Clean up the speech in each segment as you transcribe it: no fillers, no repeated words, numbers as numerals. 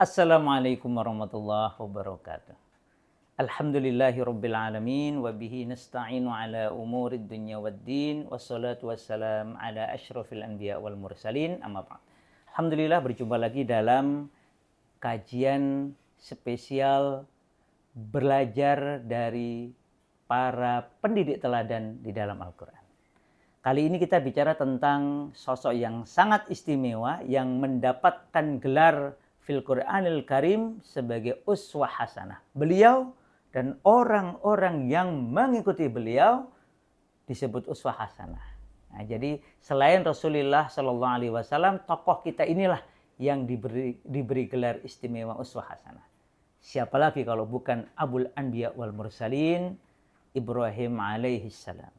Assalamualaikum warahmatullahi wabarakatuh. Alhamdulillahirabbil alamin wa bihi nasta'inu ala umurid dunya waddin wassalatu wassalam ala asyrafil anbiya wal mursalin amma ba'd. Alhamdulillah berjumpa lagi dalam kajian spesial belajar dari para pendidik teladan di dalam Al-Qur'an. Kali ini kita bicara tentang sosok yang sangat istimewa yang mendapatkan gelar fil Qur'anil Karim sebagai uswah hasanah. Beliau dan orang-orang yang mengikuti beliau disebut uswah hasanah. Nah, jadi selain Rasulullah Shallallahu Alaihi Wasallam, tokoh kita inilah yang diberi gelar istimewa uswah hasanah. Siapa lagi kalau bukan Abul Anbiya wal Mursalin, Ibrahim alaihissalam.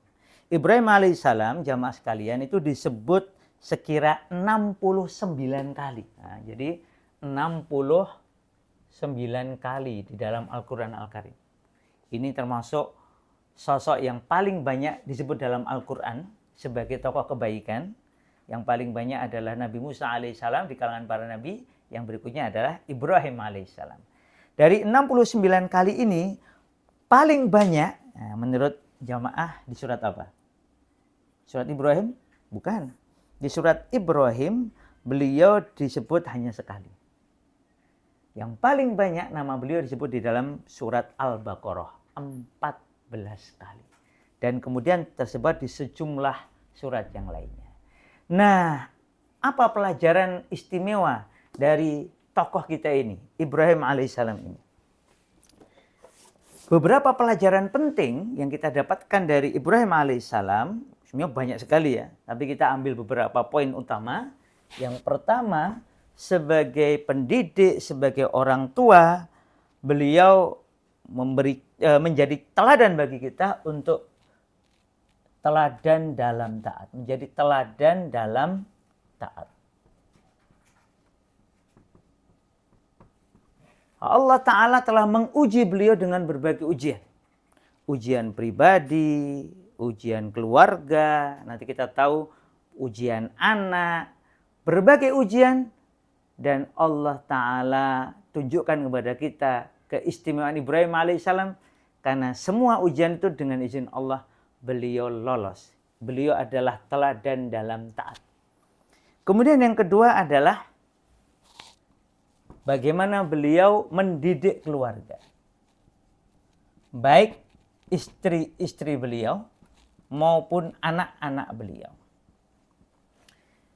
Ibrahim alaihissalam, jamaah sekalian, itu disebut sekira 69 kali. Nah, jadi 69 kali di dalam Al-Quran Al-Karim. Ini termasuk sosok yang paling banyak disebut dalam Al-Quran sebagai tokoh kebaikan. Yang paling banyak adalah Nabi Musa alaihissalam di kalangan para nabi. Yang berikutnya adalah Ibrahim alaihissalam. Dari 69 kali ini, paling banyak menurut jamaah di surat apa? Surat Ibrahim? Bukan. Di surat Ibrahim beliau disebut hanya sekali. Yang paling banyak nama beliau disebut di dalam surat Al-Baqarah 14 kali. Dan kemudian tersebar di sejumlah surat yang lainnya. Nah, apa pelajaran istimewa dari tokoh kita ini, Ibrahim alaihissalam ini? Beberapa pelajaran penting yang kita dapatkan dari Ibrahim alaihissalam, sebenarnya banyak sekali ya, tapi kita ambil beberapa poin utama. Yang pertama, sebagai pendidik, sebagai orang tua, beliau menjadi teladan bagi kita untuk teladan dalam taat. Menjadi teladan dalam taat. Allah Ta'ala telah menguji beliau dengan berbagai ujian. Ujian pribadi, ujian keluarga, nanti kita tahu ujian anak, berbagai ujian. Dan Allah Ta'ala tunjukkan kepada kita keistimewaan Ibrahim alaihissalam. Karena semua ujian itu dengan izin Allah beliau lolos. Beliau adalah teladan dalam taat. Kemudian yang kedua adalah bagaimana beliau mendidik keluarga. Baik istri-istri beliau maupun anak-anak beliau.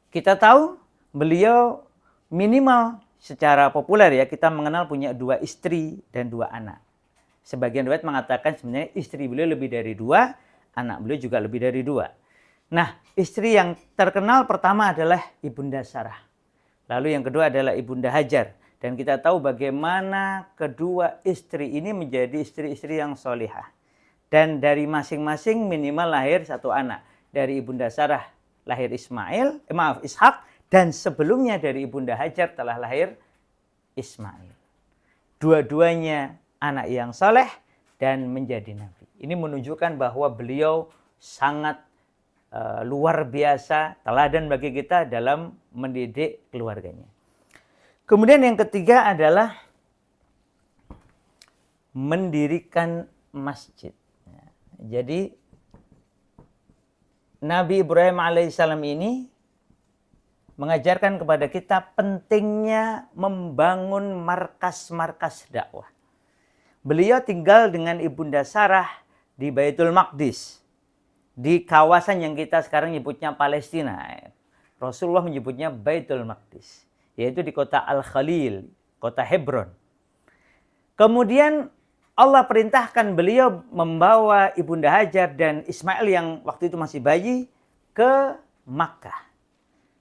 Kita tahu beliau minimal secara populer ya, kita mengenal punya 2 istri dan 2 anak. Sebagian riwayat mengatakan sebenarnya istri beliau lebih dari 2, anak beliau juga lebih dari 2. Nah, istri yang terkenal pertama adalah Ibunda Sarah. Lalu yang kedua adalah Ibunda Hajar. Dan kita tahu bagaimana kedua istri ini menjadi istri-istri yang solihah. Dan dari masing-masing minimal lahir 1 anak. Dari Ibunda Sarah lahir Ishak. Dan sebelumnya dari Ibunda Hajar telah lahir Ismail. Dua-duanya anak yang soleh dan menjadi nabi. Ini menunjukkan bahwa beliau sangat luar biasa, teladan bagi kita dalam mendidik keluarganya. Kemudian yang ketiga adalah mendirikan masjid. Jadi Nabi Ibrahim alaihissalam ini mengajarkan kepada kita pentingnya membangun markas-markas dakwah. Beliau tinggal dengan Ibunda Sarah di Baitul Maqdis, di kawasan yang kita sekarang nyebutnya Palestina. Rasulullah menyebutnya Baitul Maqdis, yaitu di kota Al-Khalil, kota Hebron. Kemudian Allah perintahkan beliau membawa Ibunda Hajar dan Ismail yang waktu itu masih bayi ke Makkah.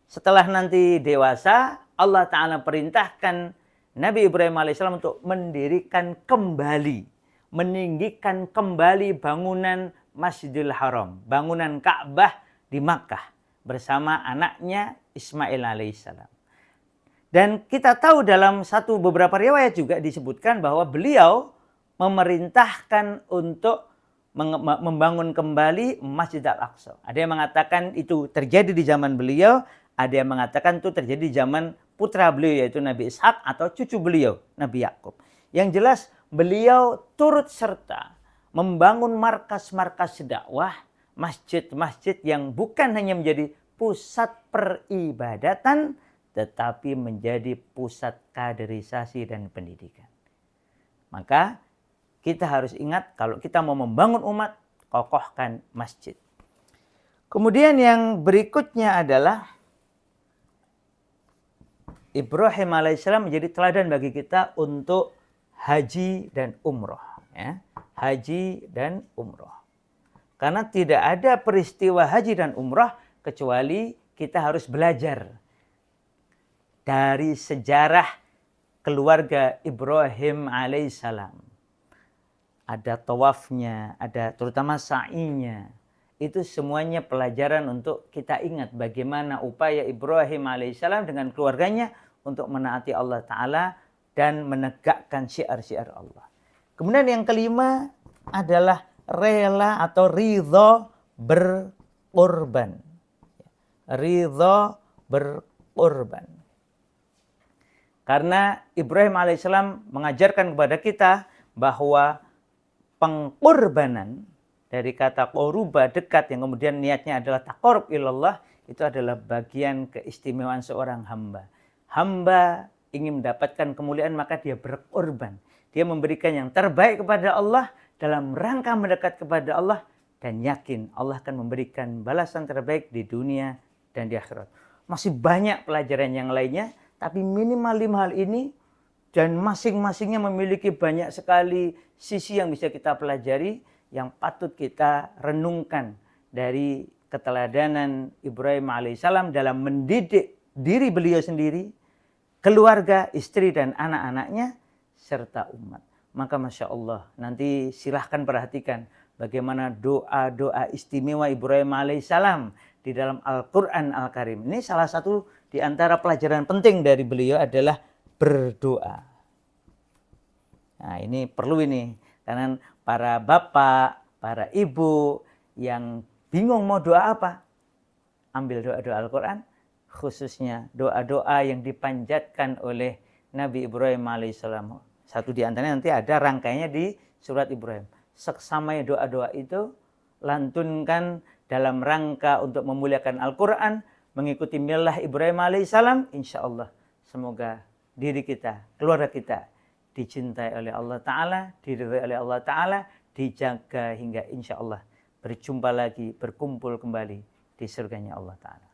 Setelah nanti dewasa, Allah Ta'ala perintahkan Nabi Ibrahim alaihissalam untuk mendirikan kembali, meninggikan kembali bangunan Masjidil Haram, bangunan Ka'bah di Makkah bersama anaknya Ismail alaihissalam. Dan kita tahu dalam beberapa riwayat juga disebutkan bahwa beliau memerintahkan untuk membangun kembali Masjid Al-Aqsa. Ada yang mengatakan itu terjadi di zaman beliau, ada yang mengatakan itu terjadi di zaman putra beliau yaitu Nabi Ishak atau cucu beliau Nabi Yakub. Yang jelas beliau turut serta membangun markas-markas dakwah, masjid-masjid yang bukan hanya menjadi pusat peribadatan tetapi menjadi pusat kaderisasi dan pendidikan. Maka kita harus ingat kalau kita mau membangun umat, kokohkan masjid. Kemudian yang berikutnya adalah Ibrahim alaihissalam menjadi teladan bagi kita untuk haji dan umroh. Ya. Haji dan umroh. Karena tidak ada peristiwa haji dan umroh kecuali kita harus belajar dari sejarah keluarga Ibrahim alaihissalam. Ada tawafnya, ada terutama sa'inya. Itu semuanya pelajaran untuk kita ingat bagaimana upaya Ibrahim alaihissalam dengan keluarganya untuk menaati Allah Ta'ala dan menegakkan syiar-syiar Allah. Kemudian yang kelima adalah rela atau ridho berkorban. Ridho berkorban. Karena Ibrahim alaihissalam mengajarkan kepada kita bahwa pengkorbanan dari kata qoruba, dekat, yang kemudian niatnya adalah taqarrub ilallah, itu adalah bagian keistimewaan seorang hamba. Hamba ingin mendapatkan kemuliaan maka dia berkorban. Dia memberikan yang terbaik kepada Allah dalam rangka mendekat kepada Allah dan yakin Allah akan memberikan balasan terbaik di dunia dan di akhirat. Masih banyak pelajaran yang lainnya, tapi minimal 5 hal ini dan masing-masingnya memiliki banyak sekali sisi yang bisa kita pelajari, yang patut kita renungkan dari keteladanan Ibrahim alaihissalam dalam mendidik diri beliau sendiri, keluarga, istri dan anak-anaknya, serta umat. Maka Masya Allah, nanti silahkan perhatikan bagaimana doa-doa istimewa Ibrahim alaihissalam di dalam Al-Quran Al-Karim. Ini salah satu di antara pelajaran penting dari beliau adalah berdoa. Nah ini perlu ini, karena para bapak, para ibu yang bingung mau doa apa, ambil doa-doa Al-Quran, khususnya doa-doa yang dipanjatkan oleh Nabi Ibrahim alaihissalam. Satu di antaranya nanti ada rangkaiannya di surat Ibrahim. Seksamanya doa-doa itu lantunkan dalam rangka untuk memuliakan Al-Quran, mengikuti millah Ibrahim alaihissalam, insya Allah semoga diri kita, keluarga kita dicintai oleh Allah Ta'ala, diridhai oleh Allah Ta'ala, dijaga hingga insya Allah berjumpa lagi, berkumpul kembali di surganya Allah Ta'ala.